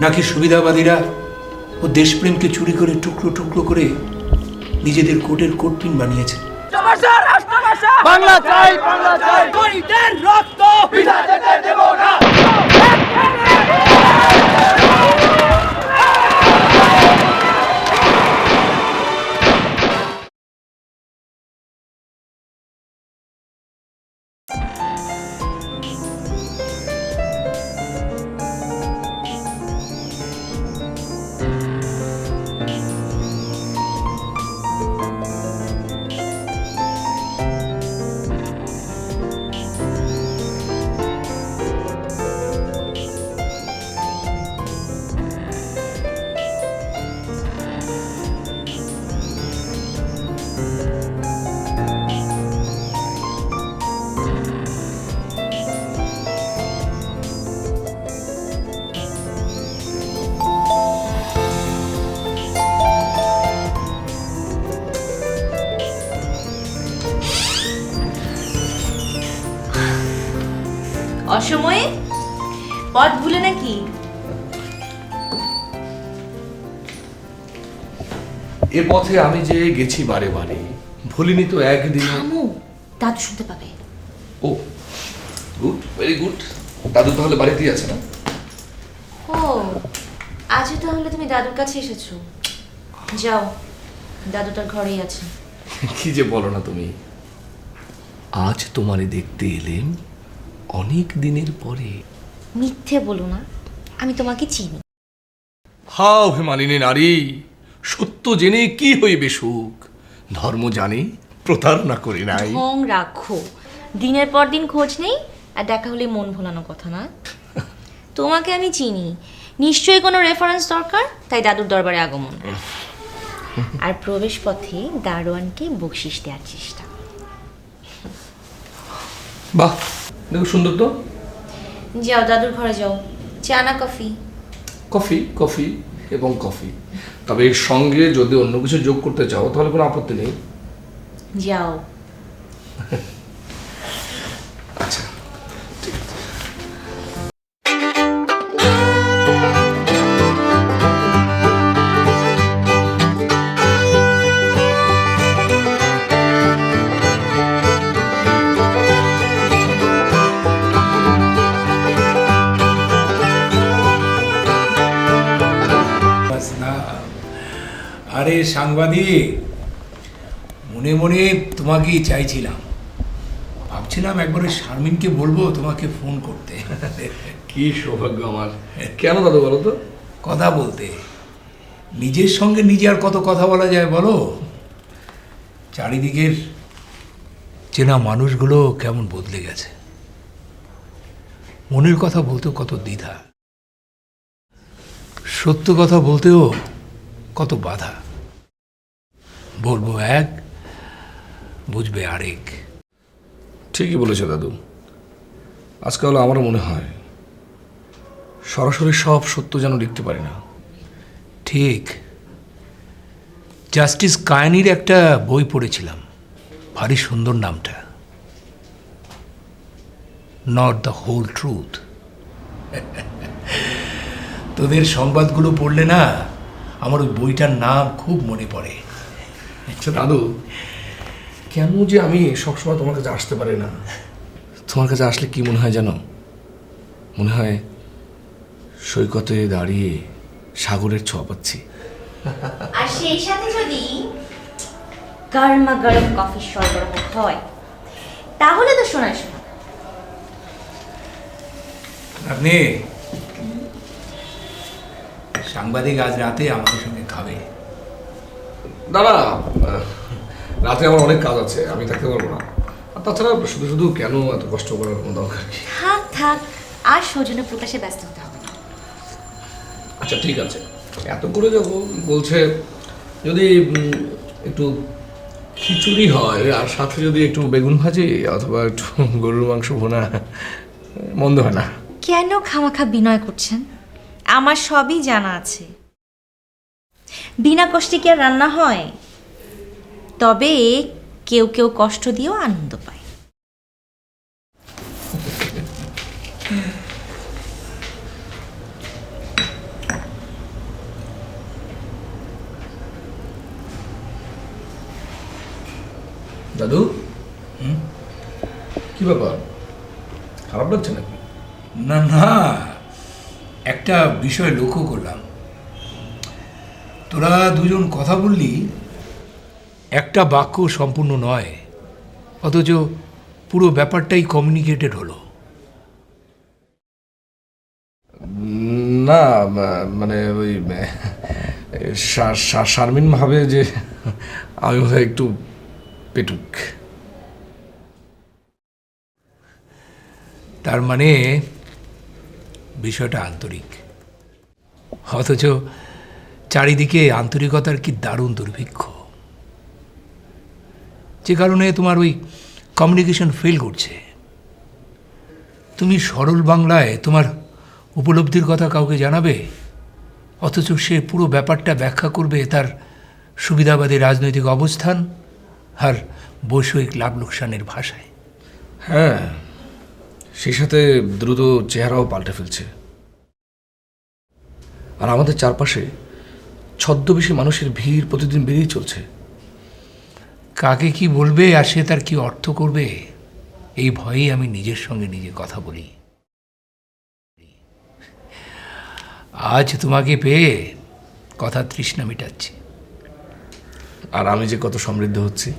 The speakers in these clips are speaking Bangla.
নাকি সুবিধাবাদীরা ও দেশপ্রেমকে চুরি করে টুকরো টুকরো করে নিজেদের কোটের কোটপিন বানিয়েছে? বাংলা চাই, বাংলা চাই, শহীদের রক্ত বিনা যেতে দেব না। অসময়ে পথ ভুলে নাকি? এ পথে আমি যে গেছি বারে বারে, ভুলিনি তো একদিন। দাদু শুনতে পাবে। ও গুড, ভেরি গুড। দাদু তাহলে বাড়িতেই আছে না? ও আজও তাহলে তুমি দাদুর কাছে এসেছো? যাও, দাদুটার ঘরেই আছে। কি যে বলো না তুমি। আজ তোমারে দেখতে এলেম অনেক দিনের পরে। মিথ্যে বলো না, আমি তোমাকে চিনি। হাও হে মানিনী নারী, সত্য জেনে কি হইবে সুখ, ধর্ম জানি প্রতারণা করি নাই। ঢং রাখো, দিনের পর দিন খোঁজ নেই, আর দেখা হলে মন ভোলানো কথা না। তোমাকে আমি চিনি, নিশ্চয়ই কোনো রেফারেন্স দরকার, তাই দাদুর দরবারে আগমন। আর প্রবেশ পথে দারোয়ানকে বকশিশ দেওয়ার চেষ্টা। বাহ, দেখো সুন্দর তো। যাও দাদুর ঘরে যাও, চা না কফি? কফি, কফি এবং কফি। তবে এর সঙ্গে যদি অন্য কিছু যোগ করতে চাও তাহলে কোনো আপত্তি নেই। যাও। আচ্ছা ঠিক আছে। আরে সাংবাদিক, মনে মনে তোমাকেই চাইছিলাম। ভাবছিলাম একবারে শারমিনকে বলবো তোমাকে ফোন করতে। কি সৌভাগ্য আমার। কেন দাদু বলো তো? কথা বলতে, নিজের সঙ্গে নিজে আর কত কথা বলা যায় বলো? চারিদিকের চেনা মানুষগুলো কেমন বদলে গেছে। মনের কথা বলতেও কত দ্বিধা, সত্য কথা বলতেও কত বাধা। বলবো এক, বুঝবে আরেক। ঠিকই বলেছে দাদু। আজকাল আমারও মনে হয় সরাসরি সব সত্য যেন লিখতে পারি না। ঠিক। জাস্টিস কায়ানির একটা বই পড়েছিলাম, ভারী সুন্দর নামটা, নট দ্য হোল ট্রুথ। তোদের সংবাদগুলো পড়লে না আমার ওই বইটার নাম খুব মনে পড়ে। আচ্ছা দাদু, কেন যে আমি সবসময় তোমার কাছে আসতে পারি না? তোমার কাছে আসলে কি মনে হয় জানো? মনে হয় সৈকতে দাঁড়িয়ে সাগরের ছোঁয়া পাচ্ছি। আর সেই সাথে যদি গরমা গরম কফি সরবরাহ হয় তাহলে তো শোনায় শোনা। আপনি সাংবাদিক আজ রাতে আমাদের সঙ্গে খাবে? দাদা, রাতে আমার অনেক কাজ আছে, আমি থাকতে পারবো না। আর তাছাড়া শুধু শুধু কেন এত কষ্ট করার কোনো দরকার কি? থাক থাক, আর সৌজন্য প্রকাশে ব্যস্ত হতে হবে না। আচ্ছা ঠিক আছে, এত করে যখন বলছে, যদি একটু খিচুড়ি হয় আর সাথে যদি একটু বেগুন ভাজি অথবা একটু গরুর মাংস ভোনা, মন্দ হয় না। কেন খামাখা বিনয় করছেন? আমার সবই জানা আছে। বিনা কষ্টে কি আর রান্না হয়? তবে কেউ কেউ কষ্ট দিয়েও আনন্দ পায়। দাদু, কি ব্যাপার, খারাপ লাগছে নাকি? না না, একটা বিষয় লক্ষ্য করলাম, তোরা দুজন কথা বললি, একটা বাক্য সম্পূর্ণ নয়, অথচ পুরো ব্যাপারটাই কমিউনিকেটেড হলো। না মানে ওই শারমিন ভাবে যে আমি বোধহয় একটু পেটুক। তার মানে বিষয়টা আন্তরিক, অথচ চারিদিকে আন্তরিকতার কি দারুণ দুর্ভিক্ষ, যে কারণে তোমার ওই কমিউনিকেশন ফেল করছে। তুমি সরল বাংলায় তোমার উপলব্ধির কথা কাউকে জানাবে, অথচ সে পুরো ব্যাপারটা ব্যাখ্যা করবে তার সুবিধাবাদী রাজনৈতিক অবস্থান আর বৈষয়িক লাভ লোকসানের ভাষায়। হ্যাঁ, সেই সাথে দ্রুত চেহারাও পাল্টে ফেলছে। আর আমাদের চারপাশে ছদ্মবেশী মানুষের ভিড় প্রতিদিন বেড়েই চলছে। কাকে কি বলবে আর সে তার কি অর্থ করবে, এই ভয়েই আমি নিজের সঙ্গে নিজে কথা বলি। আজ তোমাকে পেয়ে কথা তৃষ্ণা মেটাচ্ছি। আর আমি যে কত সমৃদ্ধ হচ্ছি।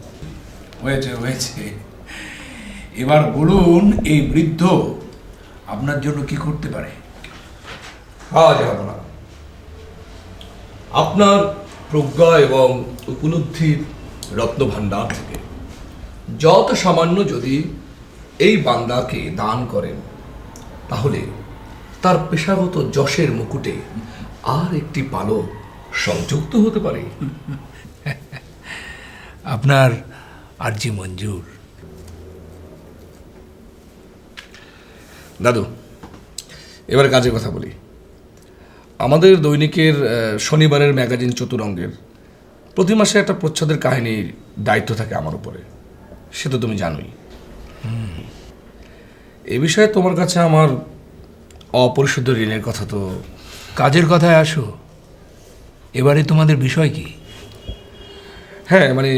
হয়েছে হয়েছে, এবার বলুন এই বৃদ্ধ আপনার জন্য কি করতে পারে? আপনার প্রজ্ঞা এবং উপলব্ধির রত্নভাণ্ডার থেকে যত সামান্য যদি এই বান্দাকে দান করেন, তাহলে তার পেশাগত যশের মুকুটে আর একটি পালক সংযুক্ত হতে পারে। আপনার আরজি মঞ্জুর। দাদু, এবার কাজের কথা বলি। আমাদের দৈনিকের শনিবারের ম্যাগাজিন চতুরঙ্গের প্রতি মাসে একটা প্রচ্ছদের কাহিনীর দায়িত্ব থাকে আমার উপরে, সে তো তুমি জানোই। এ বিষয়ে তোমার কাছে আমার অপরিশোধিত ঋণের কথা তো। কাজের কথায় আসো, এবারে তোমাদের বিষয় কি? হ্যাঁ, মানে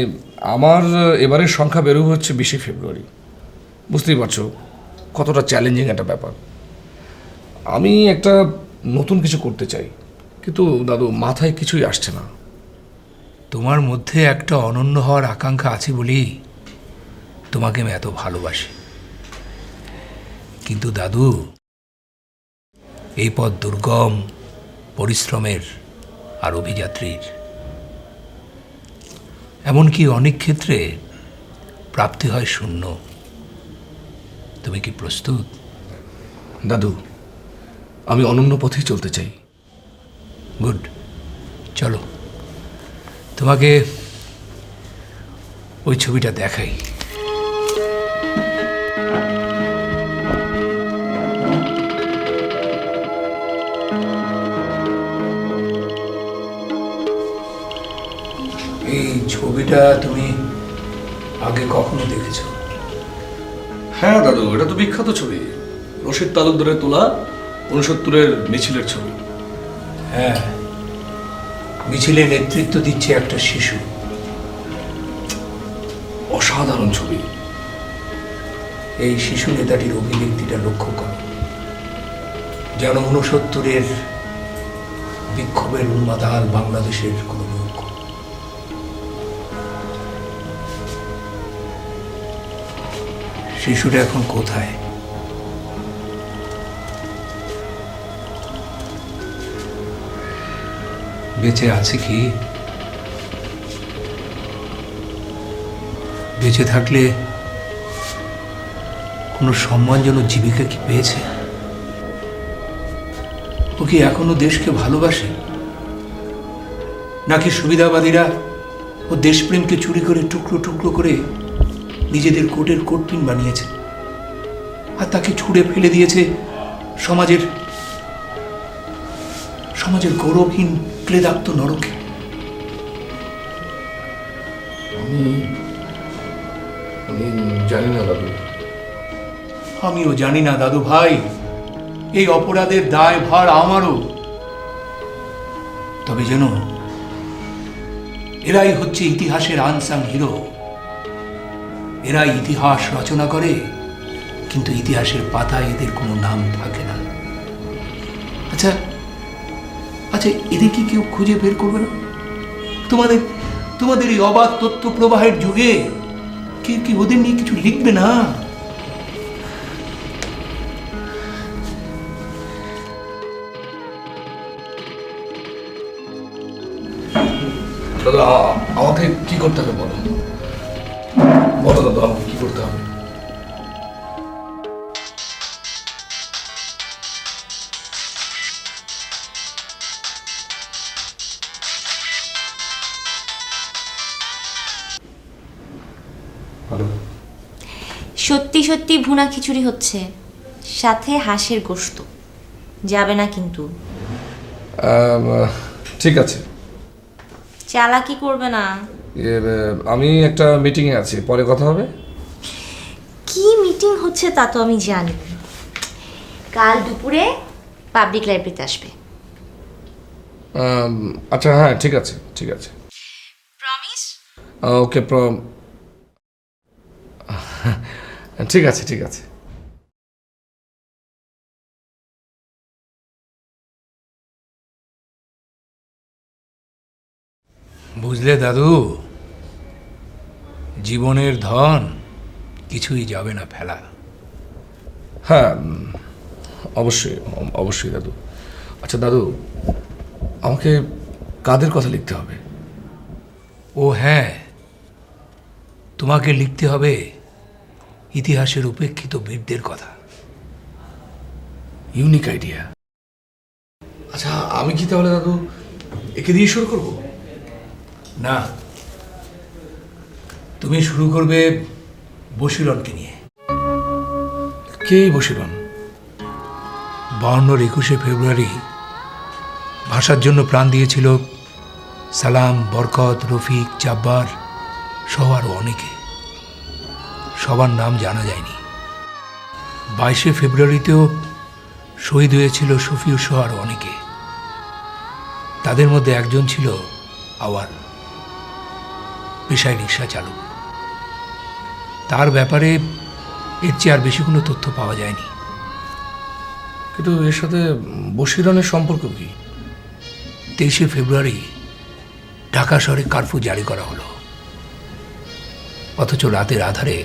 আমার এবারের সংখ্যা বেরোবে হচ্ছে 20 ফেব্রুয়ারি। বুঝতেই পারছো কতটা চ্যালেঞ্জিং একটা ব্যাপার। আমি একটা নতুন কিছু করতে চাই, কিন্তু দাদু মাথায় কিছুই আসছে না। তোমার মধ্যে একটা অনন্য হওয়ার আকাঙ্ক্ষা আছে বলেই তোমাকে আমি এত ভালোবাসি। কিন্তু দাদু, এই পথ দুর্গম, পরিশ্রমের আর অভিযাত্রীর। এমনকি অনেক ক্ষেত্রে প্রাপ্তি হয় শূন্য। তুমি কি প্রস্তুত? দাদু, আমি অনন্য পথেই চলতে চাই। গুড, চলো তোমাকে ওই ছবিটা দেখাই। এই ছবিটা তুমি আগে কখনো দেখেছো? হ্যাঁ দাদু, এটা তো বিখ্যাত ছবি, রশিদ তালুকদারের তোলা 69-এর মিছিলের ছবি। হ্যাঁ, মিছিলে নেতৃত্ব দিচ্ছে একটা শিশু। অসাধারণ ছবি। এই শিশু নেতাটির অভিব্যক্তিটা লক্ষ্য করো, যেন 69-এর বিক্ষোভের উন্মাদাল বাংলাদেশের কোন মুখ। শিশুটা এখন কোথায়? বেঁচে আছে কি? বেঁচে থাকলে কোনো সম্মানজনক জীবিকা কি পেয়েছে? ও কি এখনো দেশকে ভালোবাসে, নাকি সুবিধাবাদীরা ও দেশপ্রেমকে চুরি করে টুকরো টুকরো করে নিজেদের কোটের কোটপিন বানিয়েছে আর তাকে ছুঁড়ে ফেলে দিয়েছে সমাজের গৌরবহীন ক্লেদাক্ত নরকে? আমি জানি না দাদু। আমিও জানি না দাদু ভাই, এই অপরাধের দায় ভার আমারও। তবে যেন এরাই হচ্ছে ইতিহাসের আনসাং হিরো, এরা ইতিহাস রচনা করে, কিন্তু ইতিহাসের পাতায় এদের কোনো নাম থাকে না। আচ্ছা আচ্ছা, এদের কি কেউ খুঁজে বের করবে না? তোমাদের তোমাদের এই অবাধ তথ্য প্রবাহের যুগে কেউ কি ওদের নিয়ে কিছু লিখবে না? দাদা, আমাকে কি করতে হবে বলো, বলো দাদা, আমাকে কি করতে হবে? সত্যি সত্যি ভুনা খিচুড়ি হচ্ছে, সাথে হাঁসের গোশত। যাবে না কিন্তু? ঠিক আছে। চালাকি করবে না। আমি একটা মিটিংয়ে আছি, পরে কথা হবে। কি মিটিং হচ্ছে তা তো আমি জানি। কাল দুপুরে পাবলিক লাইব্রেরিতে আসবে। আচ্ছা, হ্যাঁ, ঠিক আছে, ঠিক আছে। প্রমিস? ওকে, ঠিক আছে, ঠিক আছে। বুঝলে দাদু, জীবনের ধন কিছুই যাবে না ফেলা। হ্যাঁ, অবশ্যই অবশ্যই দাদু। আচ্ছা দাদু, আমাকে কাদের কথা লিখতে হবে? ও হ্যাঁ, তোমাকে লিখতে হবে ইতিহাসের উপেক্ষিত বীরদের কথা। Unique idea. আচ্ছা, আমি কি তাহলে দাদু একে দিয়ে শুরু করব? না, তুমি শুরু করবে বশিরনকে নিয়ে। কে বশিরন? 52-র 21শে ফেব্রুয়ারি ভাষার জন্য প্রাণ দিয়েছিল সালাম, বরকত, রফিক, জাব্বার সহ আরও অনেকে। সবার নাম জানা যায়নি। 22শে ফেব্রুয়ারিতেও শহীদ হয়েছিল শফিউর সহ আরও অনেকে। তাদের মধ্যে একজন ছিল আওয়াল, পেশায় রিক্সা চালক। তার ব্যাপারে এর চেয়ে আর বেশি কোনো তথ্য পাওয়া যায়নি। কিন্তু এর সাথে বশিরনের সম্পর্ক কি? 23শে ফেব্রুয়ারি ঢাকা শহরে কারফিউ জারি করা হলো, অথচ রাতের আধারে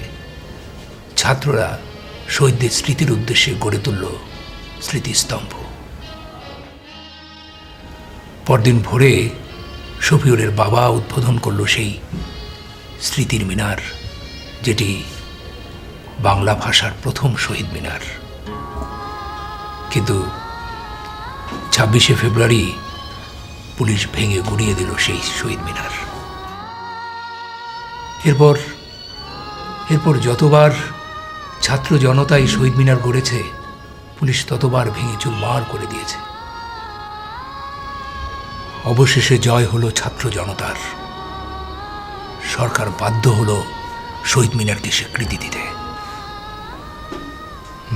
ছাত্ররা শহীদদের স্মৃতির উদ্দেশ্যে গড়ে তুলল স্মৃতিস্তম্ভ। পরদিন ভোরে শফিউরের বাবা উদ্বোধন করল সেই স্মৃতির মিনার, যেটি বাংলা ভাষার প্রথম শহীদ মিনার। কিন্তু 26শে ফেব্রুয়ারি পুলিশ ভেঙে গুড়িয়ে দিল সেই শহীদ মিনার। এরপর যতবার ছাত্র জনতা এই শহীদ মিনার গড়েছে, পুলিশ ততবার ভেঙে চুরমার করে দিয়েছে। অবশেষে জয় হলো ছাত্র জনতার। সরকার বাধ্য হলো শহীদ মিনারকে স্বীকৃতি দিতে।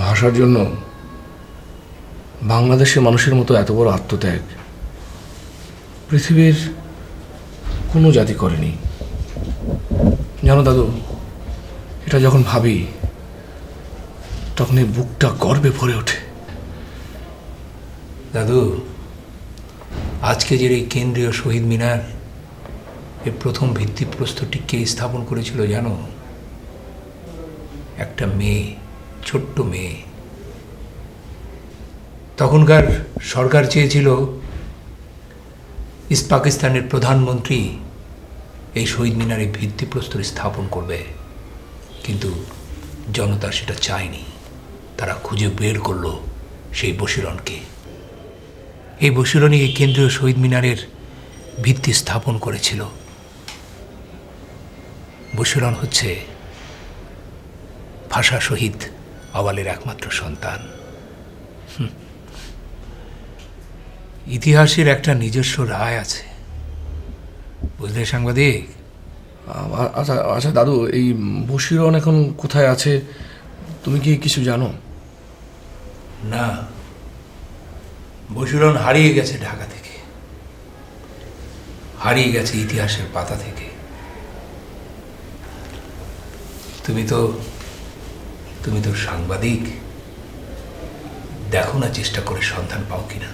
ভাষার জন্য বাংলাদেশের মানুষের মতো এত বড় আত্মত্যাগ পৃথিবীর কোনো জাতি করেনি। জানো দাদু, এটা যখন ভাবি তখন এই বুকটা গর্বে ভরে ওঠে। দাদু, আজকে যে এই কেন্দ্রীয় শহীদ মিনার, এর প্রথম ভিত্তিপ্রস্তরটি কে স্থাপন করেছিল জানো? একটা মেয়ে, ছোট্ট মেয়ে। তখনকার সরকার চেয়েছিল ইস্ট পাকিস্তানের প্রধানমন্ত্রী এই শহীদ মিনারে ভিত্তিপ্রস্তর স্থাপন করবে, কিন্তু জনতা সেটা চায়নি। তারা খুঁজে বের করলো সেই বশিরনকে। এই বশিরনই এই কেন্দ্রীয় শহীদ মিনারের ভিত্তি স্থাপন করেছিল। বশিরন হচ্ছে ভাষা শহীদ আওয়ালের একমাত্র সন্তান। ইতিহাসের একটা নিজস্ব রায় আছে, বুঝলে সাংবাদিক? আচ্ছা আচ্ছা দাদু, এই বশিরন এখন কোথায় আছে তুমি কি কিছু জানো? না, বশিরন হারিয়ে গেছে ঢাকা থেকে, হারিয়ে গেছে ইতিহাসের পাতা থেকে। তুমি তো সাংবাদিক, দেখো না চেষ্টা করে সন্ধান পাও কিনা।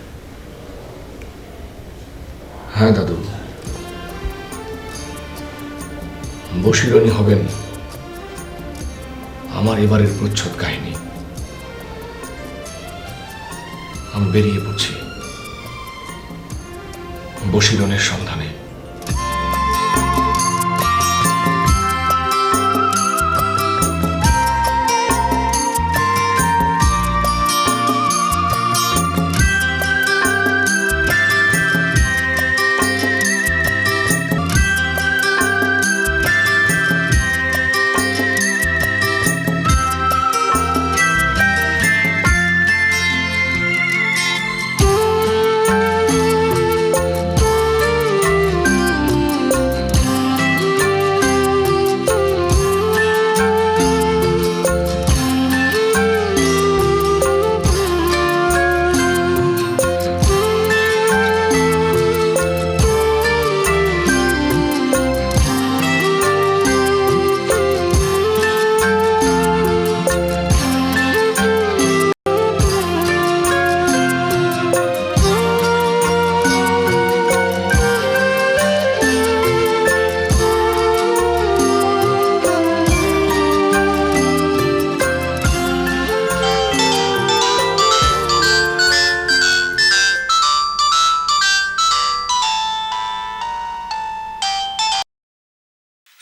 হ্যাঁ দাদু, বশিরনী হবেন আমার এবারের প্রচ্ছদ কাহিনী। আমি বেরিয়ে পড়ছি বশিরনের সন্ধানে।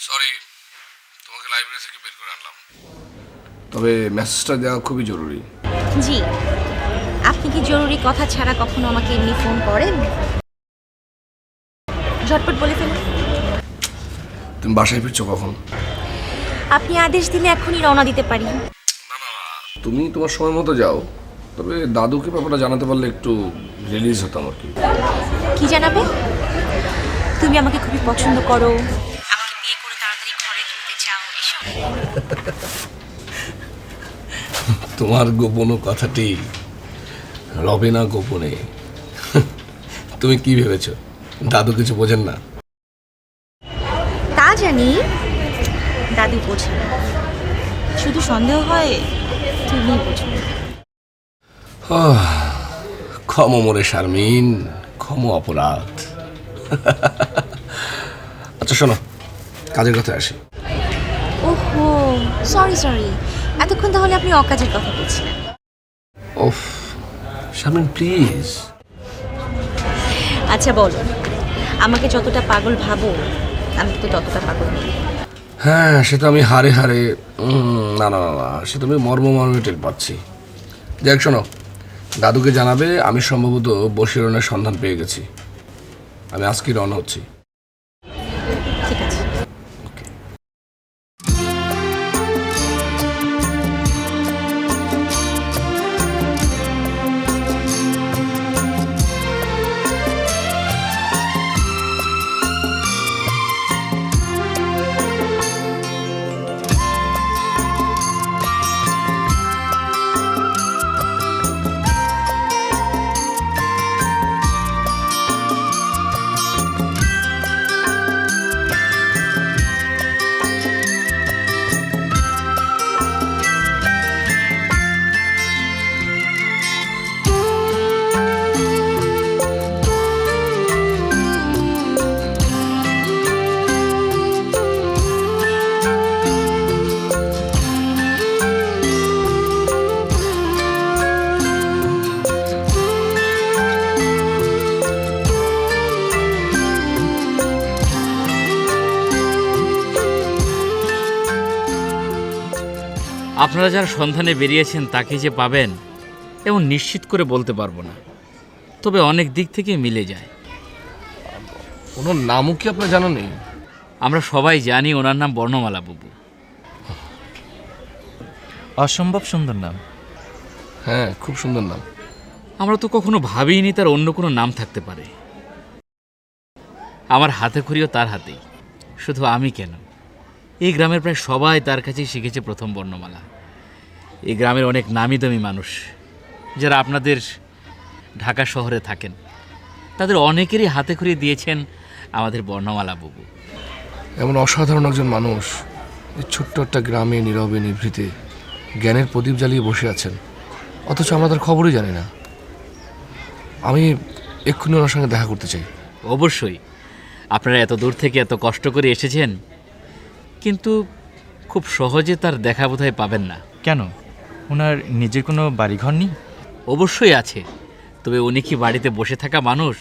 সরি, তোমাকে লাইব্রেরি থেকে বের করে আনলাম, তবে মেসেজটা দেওয়া খুবই জরুরি। জি, আপনি কি জরুরি কথা ছাড়া কখনো আমাকে এমনি ফোন করেন? ঝটপট বলে ফেলুন। তুমি বাসায় ফিরছো কখন? আপনি আদেশ দিলে এখনই রওনা দিতে পারি। না, তুমি তোমার সময় মতো যাও, তবে দাদুকে ব্যাপারটা জানাতে পারলে একটু রিলিজ হতাম আর কি। কি জানাবে? তুমি আমাকে খুবই পছন্দ করো, আমাকে বিয়ে করে তাড়াতাড়ি ঘরে তুলতে চাও, এসব? তোমার গোপন কথাটি রবে না গোপনে। তুমি কি ভেবেছো দাদু কিছু বোঝেন না? তা জানি, দাদু বোঝে না, শুধু সন্দেহ হয় তুমি বোঝো। ক্ষম মোরে শারমিন, ক্ষম অপরাধ। আচ্ছা শোনো, কাজের কথা আসি। ওহো, সরি, এতক্ষণ তাহলে আপনি অকাজের কথা বলছিলেন। ওফ শারমিন প্লিজ। আচ্ছা বলো, আমাকে যতটা পাগল ভাবো আমি তো ততটা পাগল নই। হ্যাঁ, সেটা আমি হারে হারে না, সেটা আমি মর্মে টের পাচ্ছি। যাক শোনো, দাদুকে জানাবে আমি সম্ভবত বশিরনের সন্ধান পেয়ে গেছি। আমি আজকেই রওনা হচ্ছি। ঠিক আছে। আপনারা যার সন্ধানে বেরিয়েছেন তাকে যে পাবেন এমন নিশ্চিত করে বলতে পারবো না, তবে অনেক দিক থেকে মিলে যায়। ওনার নামও কি আপনার জানা নেই? আমরা সবাই জানি ওনার নাম বর্ণমালা বাবু। অসম্ভব সুন্দর নাম। হ্যাঁ, খুব সুন্দর নাম। আমরা তো কখনো ভাবিনি তার অন্য কোনো নাম থাকতে পারে। আমার হাতে খড়িও তার হাতেই, শুধু আমি কেন, এই গ্রামের প্রায় সবাই তার কাছেই শিখেছে প্রথম বর্ণমালা। এই গ্রামের অনেক নামি দামি মানুষ যারা আপনাদের ঢাকা শহরে থাকেন, তাদের অনেকেরই হাতে খড়ি দিয়েছেন আমাদের বর্ণমালা বাবু। এমন অসাধারণ একজন মানুষ এই ছোট্ট একটা গ্রামে নীরবে নিভৃতে জ্ঞানের প্রদীপ জ্বালিয়ে বসে আছেন, অথচ আমরা তার খবরই জানি না। আমি এক্ষুনি ওনার সঙ্গে দেখা করতে চাই। অবশ্যই, আপনারা এত দূর থেকে এত কষ্ট করে এসেছেন, কিন্তু খুব সহজে তার দেখা বোধহয় পাবেন না। কেন, ওনার নিজের কোনো বাড়িঘর নেই? অবশ্যই আছে, তবে উনি কি বাড়িতে বসে থাকা মানুষ?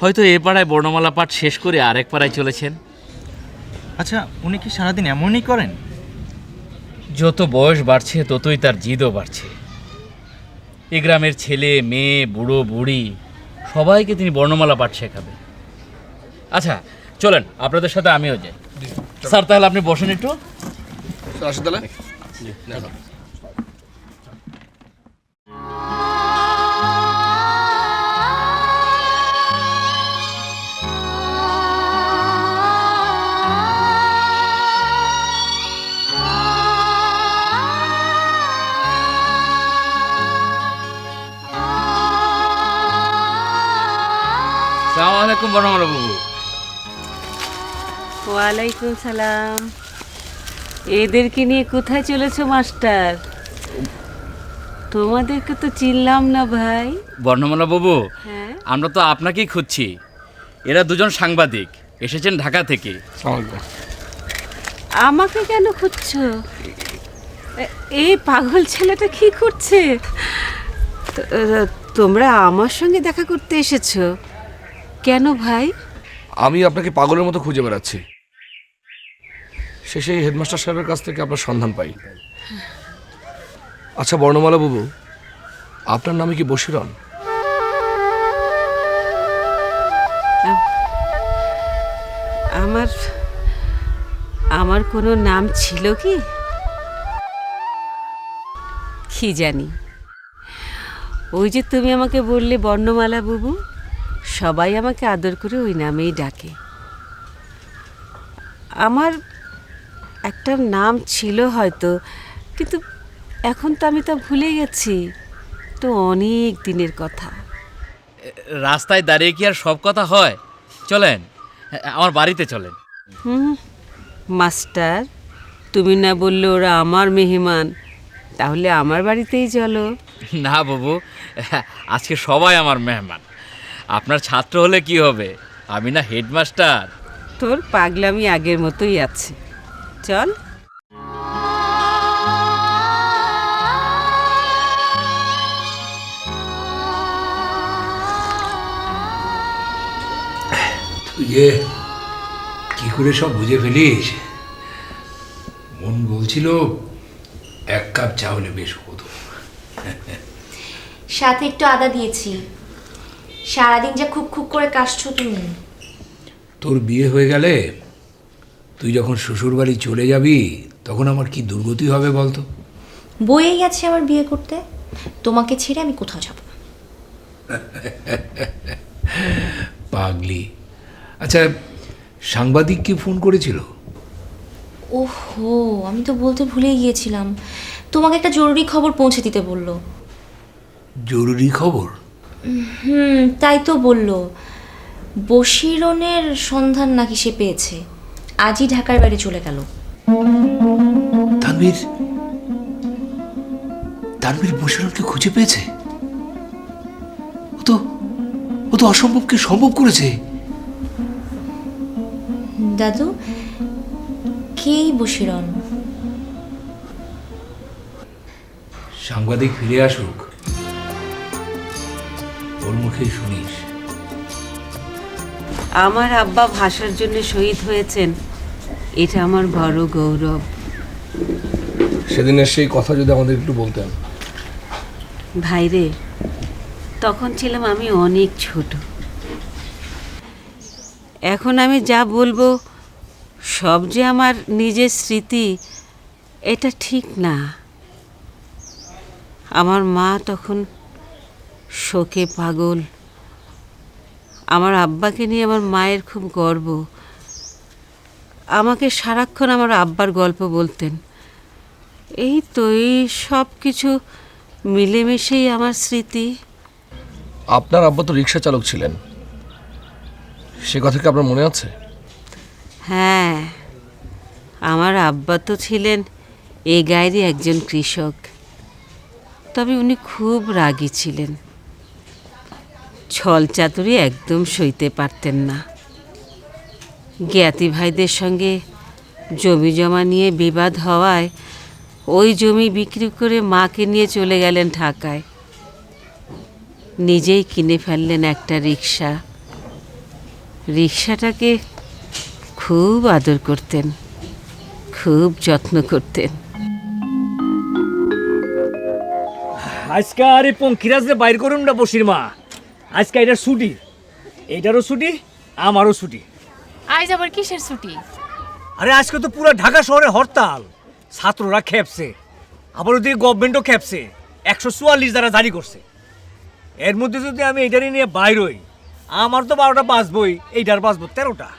হয়তো এ পাড়ায় বর্ণমালা পাঠ শেষ করে আরেক পাড়ায় চলেছেন। আচ্ছা, উনি কি সারাদিন এমনই করেন? যত বয়স বাড়ছে ততই তার জিদও বাড়ছে। এ গ্রামের ছেলে মেয়ে বুড়ো বুড়ি সবাইকে তিনি বর্ণমালা পাঠ শেখাবেন। আচ্ছা চলেন, আপনাদের সাথে আমিও যাই। স্যার তাহলে আপনি বসেন একটু। আসে তাহলে। আসসালামু আলাইকুম বর্ণমালা বাবু। ওয়ালাইকুম সালাম। এদেরকে নিয়ে কোথায় চলেছো মাস্টার? তোমাদেরকে তো চিনলাম না ভাই। বর্ণমালা বাবু, হ্যাঁ, আমরা তো আপনাকেই খুঁজছি। এরা দুজন সাংবাদিক, এসেছেন ঢাকা থেকে। আমাকে কেন খুঁজছো? এই পাগল ছেলেটা কি করছে? তোমরা আমার সঙ্গে দেখা করতে এসেছো কেন ভাই? আমি আপনাকে পাগলের মতো খুঁজে বেড়াচ্ছি। শেষে হেডমাস্টার সাহেবের কাছ থেকে আপনার সন্ধান পাই। আচ্ছা বর্ণমালা বাবু, আপনার নামে কি বশিরন? আমার কোনো নাম ছিল কি? কি জানি। ওই যে তুমি আমাকে বললে বর্ণমালা বাবু, সবাই আমাকে আদর করে ওই নামেই ডাকে। আমার একটা নাম ছিল হয়তো, কিন্তু এখন তো আমি তা ভুলে গেছি। তো অনেক দিনের কথা। রাস্তায় দাঁড়িয়ে কি আর সব কথা হয়? চলেন আমার বাড়িতে চলেন। মাস্টার, তুমি না বললে ওরা আমার মেহমান, তাহলে আমার বাড়িতেই চলো। না বাবু, আজকে সবাই আমার মেহমান। আপনার ছাত্র হলে কি হবে, আমি না হেডমাস্টার। তোর পাগলামি আগের মতোই আছে, চল। তুই কি করে সব বুঝে ফেলিস? মন বলছিল এক কাপ চা হলে বেশ হতো। সাথে একটু আদা দিয়েছি। সারাদিন যা খুব খুব করে কাশছো তুমি। তোর বিয়ে হয়ে গেলে তুই যখন শ্বশুর বাড়ি চলে যাবি তখন আমার কি দুর্গতি হবে বলতো? বয়ে গেছে আমার বিয়ে করতে, তোমাকে ছেড়ে আমি কোথাও যাব না। পাগলি। আচ্ছা, সাংবাদিক কি ফোন করেছিল? ওহো, আমি তো বলতে ভুলে গিয়েছিলাম। তোমাকে একটা জরুরি খবর পৌঁছে দিতে বললো। জরুরি খবর? তাই তো বললো। বশিরনের সন্ধান নাকি সে পেয়েছে, আজই ঢাকার বাইরে চলে গেল। তানভীর বশিরনকে খুঁজে পেয়েছে? ও তো অসম্ভবকে সম্ভব করেছে। দাদু, কেই বশিরন? সাংবাদিক ফিরে আসুক, ওর মুখে শুনিস। আমার আব্বা ভাষার জন্য শহীদ হয়েছেন, এটা আমার বড় গৌরব। সেদিনের সেই কথা যদি আমাদের একটু বলতেন। ভাইরে, তখন ছিলাম আমি অনেক ছোট। এখন আমি যা বলবো সব যে আমার নিজের স্মৃতি, এটা ঠিক না। আমার মা তখন শোকে পাগল। আমার আব্বাকে নিয়ে আমার মায়ের খুব গর্ব। আমাকে সারাক্ষণ আমার আব্বার গল্প বলতেন। এই তো এই সব কিছু মিলেমিশেই আমার স্মৃতি। আপনার আব্বা তো রিক্সা চালক ছিলেন, সে কথা কি আপনার মনে আছে? হ্যাঁ, আমার আব্বা তো ছিলেন এই গায়েরই একজন কৃষক, তবে উনি খুব রাগী ছিলেন। ছল চাতুরি একদম সইতে পারতেন না। জ্ঞাতি ভাইদের সঙ্গে জমি জমা নিয়ে বিবাদ হওয়ায় ওই জমি বিক্রি করে মাকে নিয়ে চলে গেলেন ঢাকায়। নিজেই কিনে ফেললেন একটা রিক্সা। রিক্সাটাকে খুব আদর করতেন, খুব যত্ন করতেন। আজকে আর এই পঙ্কিরাজ বাইর করুন না বসির মা, আজকে এটার ছুটি, এইটারও ছুটি, আমারও ছুটি। আজ আবার কিসের ছুটি? আরে আজকে তো পুরো ঢাকা শহরে হরতাল, ছাত্ররা খেপছে, আবার ওদিকে গভর্নমেন্টও খেপছে, 144 দ্বারা জারি করছে। এর মধ্যে যদি আমি এইটারই নিয়ে বাইর হই, আমার তো 12টা বাজবই, এইটার বাজবো 13টা।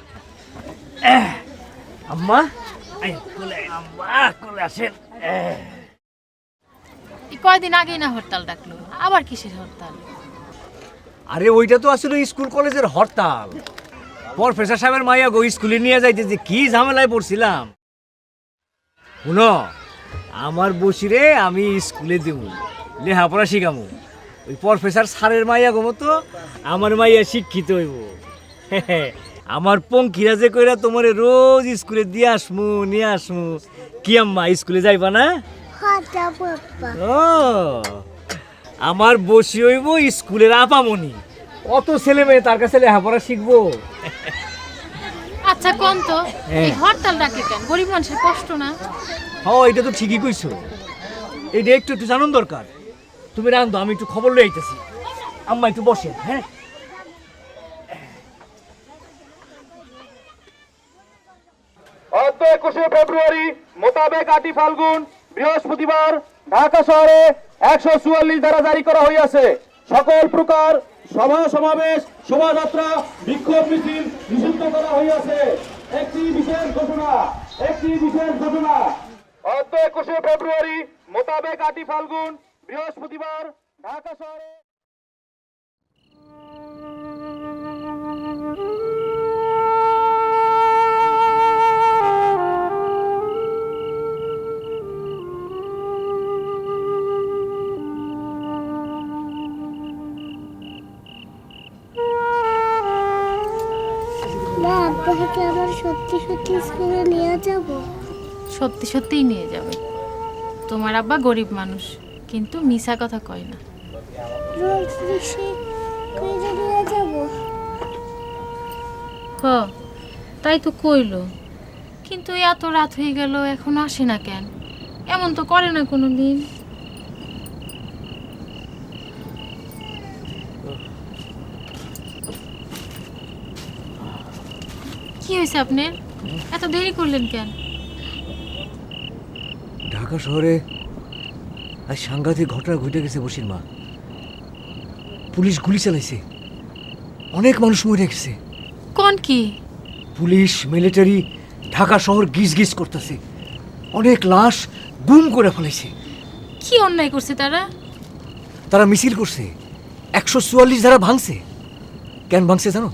আম্মা আম্মা কোলে আসেন। কয়দিন আগেই না হরতাল ডাকলো, আবার কিসের হরতাল? আরে ওইটা তো আসলে স্কুল কলেজের হরতাল। প্রফেসর সাহেবের মাইয়া গো স্কুলে নিয়ে যাইতে যে কি ঝামেলায় পড়ছিলাম। শুনো, আমার বসিরে আমি স্কুলে দেব, লেখাপড়া শিখামু। ওই প্রফেসর স্যারের মাইয়া গো মতো আমার মাইয়া শিক্ষিত হইব। আমার পঙ্কিরা যে কইরা তোমারে রোজ স্কুলে দিয়ে আসমু নিয়ে আসমু। কি আম্মা স্কুলে যাইবা না? ও আমার বসি হইব স্কুলের আপামনি। অত ছেলে মেয়ে তার কাছে লেখাপড়া শিখবো। আচ্ছা কোন তো এই হরতাল ডাকে কেন? গরিব মানুষের কষ্ট না? হ্যাঁ এটা তো ঠিকই কইছো, এইটা একটু একটু জানুন দরকার। তুমি রান্ধো, আমি একটু খবর লই আইতেছি। আম্মা একটু বসেন। হ্যাঁ অদ্য 21 ফেব্রুয়ারি মোতাবেক 8 ফাল্গুন বৃহস্পতিবার ঢাকা শহরে 144 ধারা জারি করা হইয়াছে। সকল প্রকার সভা সমাবেশ, শোভাযাত্রা, বিক্ষোভ মিছিল নিষিদ্ধ করা হইয়াছে। একটি বিশেষ ঘোষণা অদ্য 21 ফেব্রুয়ারি মোতাবেক 8 ফাল্গুন বৃহস্পতিবার ঢাকা শহরে আবার সত্যি সত্যি স্কুলে নিয়ে যাব? সত্যি সত্যিই নিয়ে যাবে। তোমার আব্বা গরিব মানুষ, কিন্তু মিছা কথা কয় না। রোজ রিক্সায় করে নিয়ে যাব? হ তাই তো কইলো, কিন্তু এত রাত হয়ে গেল এখন আসে না কেন? এমন তো করে না কোনো দিন। কি হয়েছে আপনার? এত দেরি করলেন কেন? ঢাকা শহরে আজ সাংঘাতিক ঘটনা ঘটে গেছে বসির মা। পুলিশ গুলি চালাইছে, অনেক মানুষ মরে গেছে। কোন কি? পুলিশ মিলিটারি ঢাকা শহর গিজ গিজ করতেছে, অনেক লাশ গুম করে ফেলাইছে। কি অন্যায় করছে তারা? তারা মিছিল করছে, 144 ধারা ভাঙছে। কেন ভাঙছে জানো?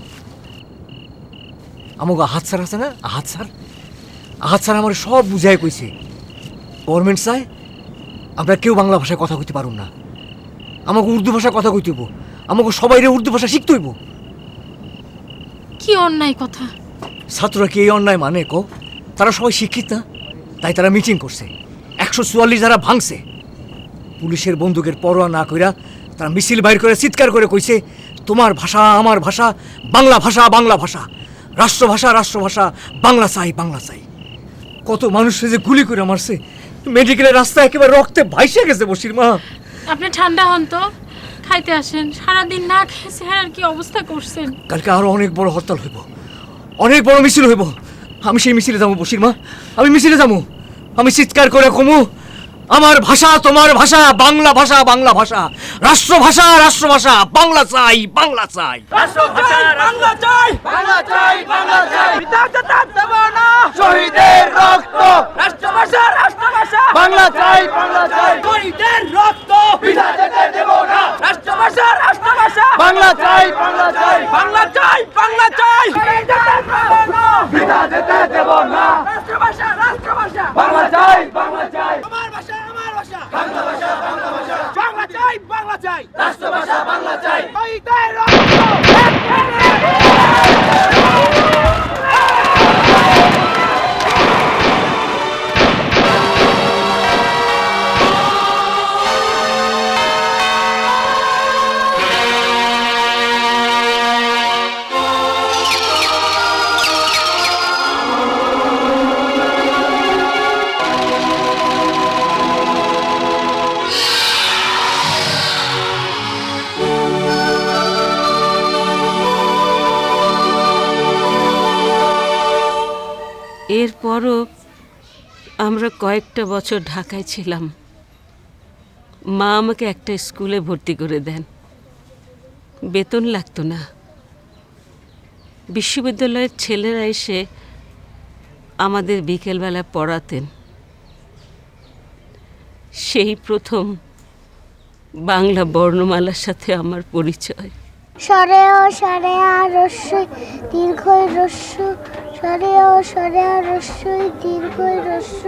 আমাকে আহাত স্যার আছে না, আহাত স্যার আমার সব বুঝাই কইছে। গভর্নমেন্ট চায় আমরা কেউ বাংলা ভাষায় কথা কইতে পারুম না, আমাকে উর্দু ভাষায় কথা কইতে হইব, আমাকে সবাই উর্দু ভাষা শিখতে হইব। কি অন্যায় কথা! ছাত্ররা কি এই অন্যায় মানে কো? তারা সবাই শিক্ষিত না, তাই তারা মিটিং করছে, 144 ধারা ভাঙছে। পুলিশের বন্দুকের পরোয়া না কইরা তারা মিছিল বাইর করে চিৎকার করে কইছে, তোমার ভাষা আমার ভাষা, বাংলা ভাষা বাংলা ভাষা, রাষ্ট্রভাষা বাংলা চাই বাংলা চাই। কত মানুষের যে গুলি করে মারছে, মেডিকেলের রাস্তা একেবারে রক্তে ভাইসে গেছে বসির মা। আপনি ঠান্ডা হন তো, খাইতে আসেন। সারাদিন না খেয়েছে আর কি অবস্থা করছেন। কালকে আরো অনেক বড় হরতাল হইব, অনেক বড় মিছিল হইব। আমি সেই মিছিলে যাবো বসির মা, আমি মিছিলে যাবো। আমি চিৎকার করে কমু, আমার ভাষা তোমার ভাষা, বাংলা ভাষা বাংলা ভাষা, রাষ্ট্রভাষা বাংলা চাই বাংলা চাই, রাষ্ট্রভাষা বাংলা চাই বাংলা চাই বাংলা চাই। পিতা জাতার দেব না শহীদের রক্ত, রাষ্ট্রভাষা বাংলা চাই বাংলা চাই। শহীদের রক্ত পিতা জাতার দেব না, রাষ্ট্রভাষা বাংলা চাই বাংলা চাই বাংলা চাই বাংলা চাই। শহীদের রক্ত পিতা জাতার দেব না, রাষ্ট্রভাষা এরপরও আমরা কয়েকটা বছর ঢাকায় ছিলাম। মা আমাকে একটা স্কুলে ভর্তি করে দেন। বেতন লাগতো না। বিশ্ববিদ্যালয়ের ছেলেরা এসে আমাদের বিকেলবেলা পড়াতেন। সেই প্রথম বাংলা বর্ণমালার সাথে আমার পরিচয়। সরে ও সরে আর রস্যই দীর্ঘই রস্য, সরে ও সরে আর রস্যই দীর্ঘই রস্য।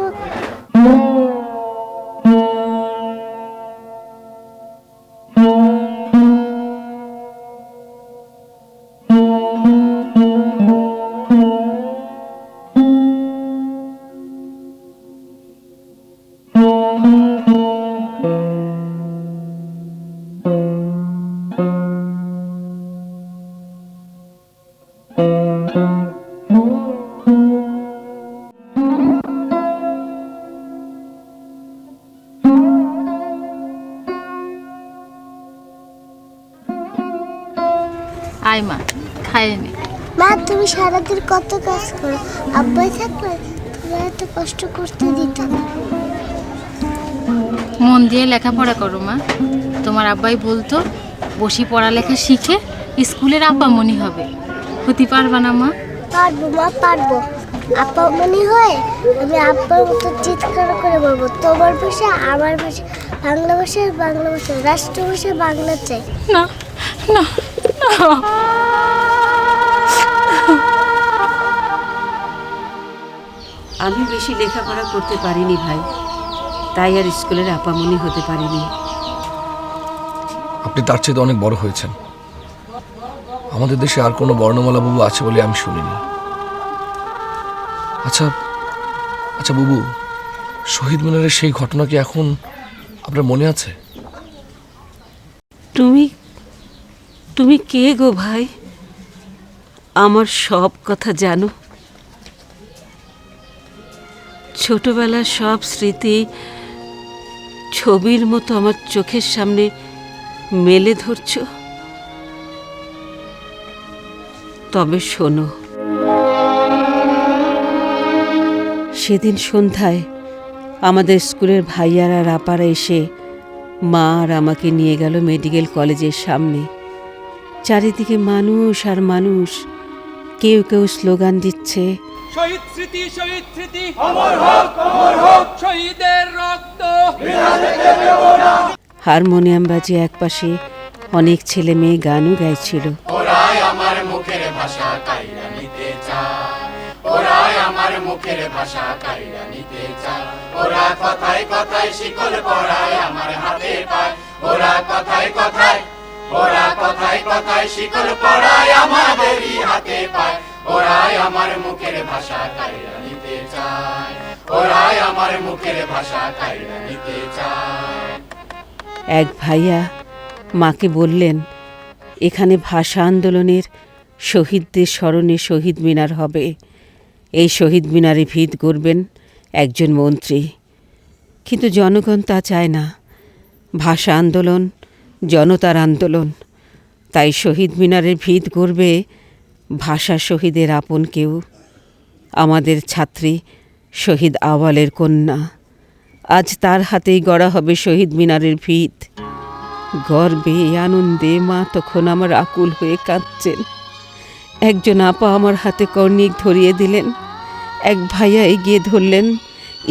আয় মা, খাইয়ে নে। মা, তুমি সারাদিন কত কাজ করো, আব্বাই থাকলে তোমার এত কষ্ট করতে দিত না। মন দিয়ে লেখাপড়া করো মা। তোমার আব্বাই বলতো বসি পড়ালেখা শিখে স্কুলের আব্বা মনি হবে। হতে পারবা না মা? পারবো মা, পারবো। আব্বা মনি হয়ে আমি আব্বার মতো চিৎকার করে বলবো, তোমার ভাষা আমার ভাষা, বাংলা ভাষা বাংলা ভাষা, রাষ্ট্রভাষা বাংলা চাই। না না না। আমি বেশি লেখাপড়া করতে পারিনি ভাই, তাই আর স্কুলের আপামনি হতে পারিনি। আপনি তার চেয়ে অনেক বড় হয়েছেন। আমাদের দেশে আর কোনো বর্ণমালা বাবু আছে বলে আমি শুনিনি। আচ্ছা আচ্ছা বাবু, শহীদ মিনারের সেই ঘটনা কি এখন আপনার মনে আছে? তুমি তুমি কে গো ভাই? আমার সব কথা জানো। ছোটবেলার সব স্মৃতি ছবির মতো আমার চোখের সামনে মেলে ধরছ। তবে শোনো, সেদিন সন্ধ্যায় আমাদের স্কুলের ভাইয়ারা রাপারা এসে মা আর আমাকে নিয়ে গেল মেডিকেল কলেজের সামনে। চারিদিকে মানুষ আর মানুষ। কেউ কেউ স্লোগান দিচ্ছে, শহীদ স্মৃতি, শহীদ স্মৃতি, অমর হোক, অমর হোক, শহীদের রক্ত বিনা যেতে দেব না। হারমোনিয়াম বাজে একপাশে অনেক ছেলে মেয়ে গানও গাইছিল। ওরাই আমার মুখের ভাষা কাইরা নিতে চায়, ওরাই আমার মুখের ভাষা কাইরা নিতে চায়। ওরা কথায় কথায় শিকল পরায় আমার হাতে পায়, ওরা কথায় কথায়, ওরা কথায় কথায় শিকল পরায় আমাদেরই হাতে পায়। ওরাই আমার মুখের ভাষা কাইরা নিতে চায়, ওরাই আমার মুখের ভাষা কাইরা নিতে চায়। এক ভাইয়া মাকে বললেন, এখানে ভাষা আন্দোলনের শহীদদের স্মরণে শহীদ মিনার হবে। এই শহীদ মিনারে ভিত করবেন একজন মন্ত্রী। কিন্তু জনগণ তা চায় না। ভাষা আন্দোলন জনতার আন্দোলন। তাই শহীদ মিনারের ভিত করবে ভাষা শহীদের আপন কেউ, আমাদের ছাত্রী শহীদ আওয়ালের কন্যা। আজ তার হাতেই গড়া হবে শহীদ মিনারের ভিত। গর্বে আনন্দে মা তখন আমার আকুল হয়ে কাঁদছেন। একজন আপা আমার হাতে কর্নিক ধরিয়ে দিলেন, এক ভাইয়া এগিয়ে ধরলেন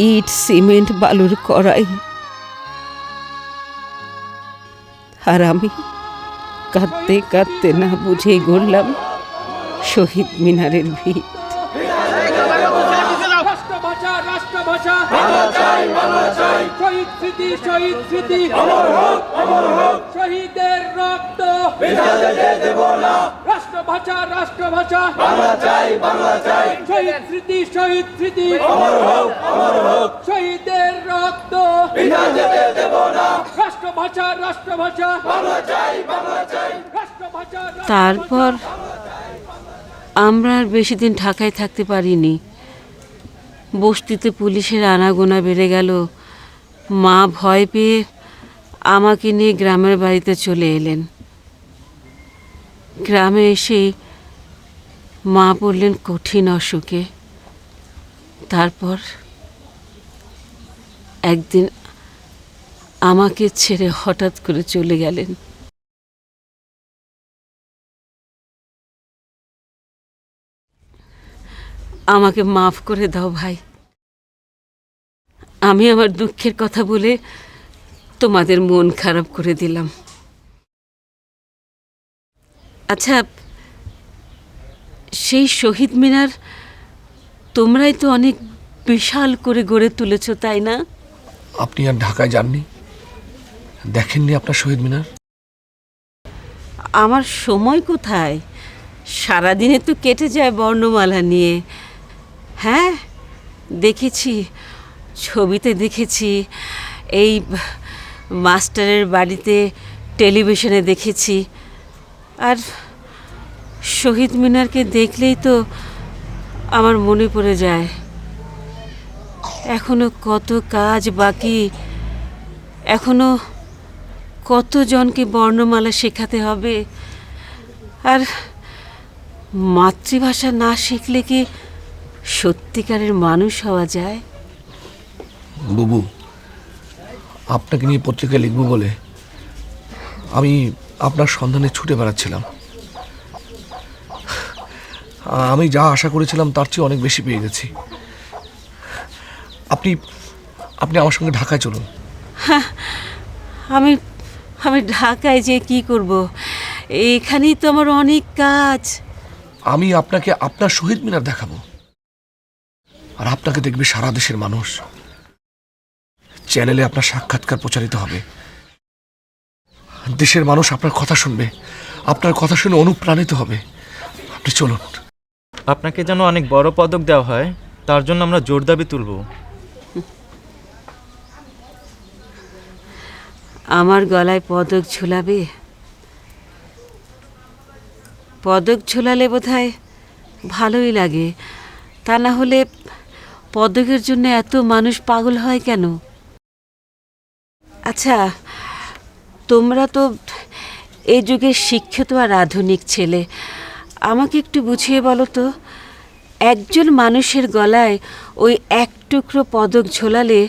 ইট সিমেন্ট বালুর কড়াই। আর আমি কাঁদতে কাঁদতে না বুঝেই গড়লাম শহীদ মিনারের ভিত। রাষ্ট্রভাষা, রাষ্ট্রভাষা, বাংলা চাই, বাংলা চাই, শহীদ স্মৃতি, শহীদ স্মৃতি, অমর হোক, অমর হোক, শহীদের রক্ত বিনা যেতে দেব না। রাষ্ট্রভাষা, রাষ্ট্রভাষা, বাংলা চাই, বাংলা চাই, শহীদ স্মৃতি, শহীদ স্মৃতি, অমর হোক, অমর হোক, শহীদের রক্ত বিনা যেতে দেব না। রাষ্ট্রভাষা, রাষ্ট্রভাষা, বাংলা চাই, বাংলা চাই, রাষ্ট্রভাষা। তারপর আমরা আর বেশি দিন ঢাকায় থাকতে পারিনি। বস্তিতে পুলিশের আনাগোনা বেড়ে গেল। মা ভয় পেয়ে আমাকে নিয়ে গ্রামের বাড়িতে চলে এলেন। গ্রামে এসে মা পড়লেন কঠিন অসুখে। তারপর একদিন আমাকে ছেড়ে হঠাৎ করে চলে গেলেন। আমাকে মাফ করে দাও ভাই, আমি আমার দুঃখের কথা বলে তোমাদের মন খারাপ করে দিলাম। আচ্ছা, সেই শহীদ মিনার তোমরাই তো অনেক বিশাল করে গড়ে তুলেছ, তাই না? আপনি আর ঢাকায় যাননি, দেখেননি আপনার শহীদ মিনার? আমার সময় কোথায়, সারাদিনে তো কেটে যায় বর্ণমালা নিয়ে। হ্যাঁ দেখেছি, ছবিতে দেখেছি, এই মাস্টারের বাড়িতে টেলিভিশনে দেখেছি। আর শহীদ মিনারকে দেখলেই তো আমার মনে পড়ে যায় এখনো কত কাজ বাকি, এখনো কতজনকে বর্ণমালা শেখাতে হবে। আর মাতৃভাষা না শিখলে কি সত্যিকারের মানুষ হওয়া যায়? বুবু, আপনাকে নিয়ে পত্রিকায় লিখব বলে আমি আপনার সন্ধানে ছুটে বেড়াচ্ছিলাম। আমি যা আশা করেছিলাম তার চেয়ে অনেক বেশি পেয়ে গেছি। আপনি আপনি আমার সঙ্গে ঢাকায় চলুন। হ্যাঁ, আমি আমি ঢাকায় যে কি করব, এখানেই তো আমার অনেক কাজ। আমি আপনাকে আপনার শহীদ মিনার দেখাবো, আর আপনাকে দেখবে সারা দেশের মানুষ। চ্যানেলে আপনার সাক্ষাৎকার প্রচারিত হবে, দেশের মানুষ আপনার কথা শুনবে, আপনার কথা শুনে অনুপ্রাণিত হবে। আপনি চলুন। আপনাকে যেন অনেক বড় পদক দেওয়া হয়, তার জন্য আমরা জোর দাবি তুলব। আমার গলায় পদক ঝুলাবে? পদক ঝুলালে বোধহয় ভালোই লাগে, তা না হলে পদকের জন্য এত মানুষ পাগল হয় কেন? আচ্ছা, তোমরা তো এই যুগের শিক্ষিত আর আধুনিক ছেলে, আমাকে একটু বুঝিয়ে বলো তো, একজন মানুষের গলায় ওই এক টুকরো পদক ঝোলালে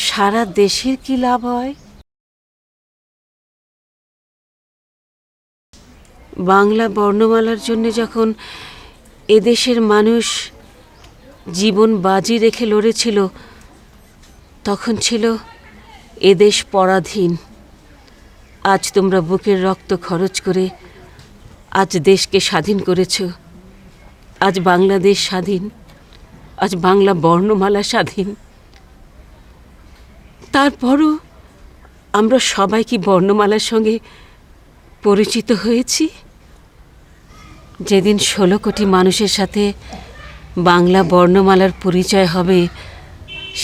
সারা দেশের কি লাভ হয়? বাংলা বর্ণমালার জন্য যখন এদেশের মানুষ জীবন বাজি রেখে লড়েছিল, তখন ছিল এদেশ পরাধীন। আজ তোমরা বুকের রক্ত খরচ করে আজ দেশকে স্বাধীন করেছ। আজ বাংলাদেশ স্বাধীন, আজ বাংলা বর্ণমালা স্বাধীন। তারপরও আমরা সবাই কি বর্ণমালার সঙ্গে পরিচিত হয়েছি? যেদিন 16 কোটি মানুষের সাথে বাংলা বর্ণমালার পরিচয় হবে,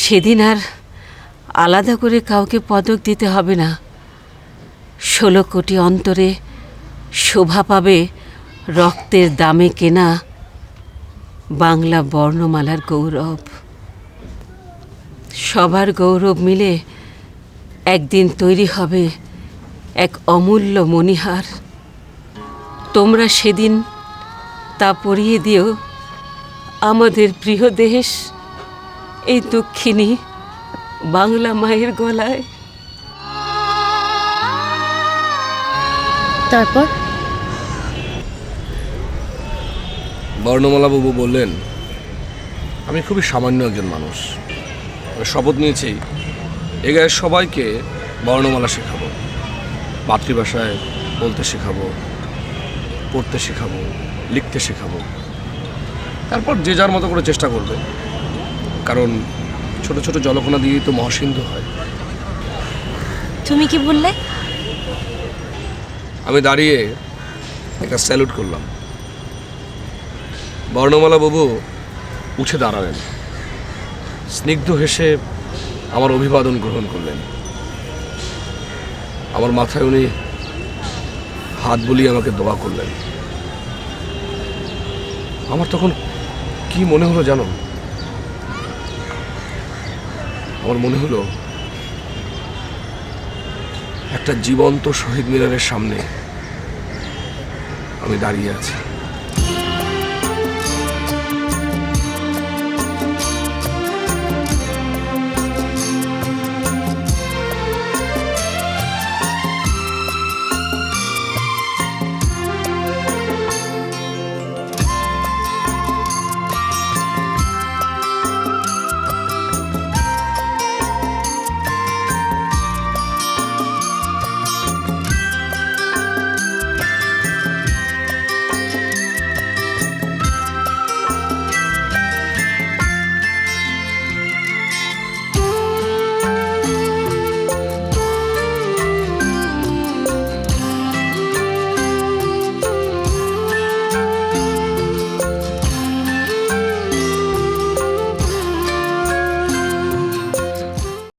সেদিন আর আলাদা করে কাউকে পদক দিতে হবে না। 16 কোটি অন্তরে শোভা পাবে রক্তের দামে কেনা বাংলা বর্ণমালার গৌরব। সবার গৌরব মিলে একদিন তৈরি হবে এক অমূল্য মণিহার। তোমরা সেদিন তা পরিয়ে দিও আমাদের প্রিয় দেশ, এই দুঃখিনী বাংলা মায়ের গলায়। তারপর বর্ণমালা বাবু বললেন, আমি খুবই সামান্য একজন মানুষ, শপথ নিয়েছি এ গায়ের সবাইকে বর্ণমালা শেখাবো, মাতৃভাষায় বলতে শেখাবো, পড়তে শেখাবো, লিখতে শেখাবো। তারপর যে যার মতো করে চেষ্টা করবে, কারণ ছোট ছোট জলকণা দিয়েই তো মহাসিন্ধু হয়। তুমি কি বললে? আমি দাঁড়িয়ে একটা স্যালুট করলাম। বর্ণমালা বাবু উঠে দাঁড়ালেন, স্নিগ্ধ হেসে আমার অভিবাদন গ্রহণ করলেন। আমার মাথায় উনি হাত বুলিয়ে আমাকে দোয়া করলেন। আমার তখন কি মনে হলো জানো? আমার মনে হলো একটা জীবন্ত শহীদ মিনারের সামনে আমি দাঁড়িয়ে আছি।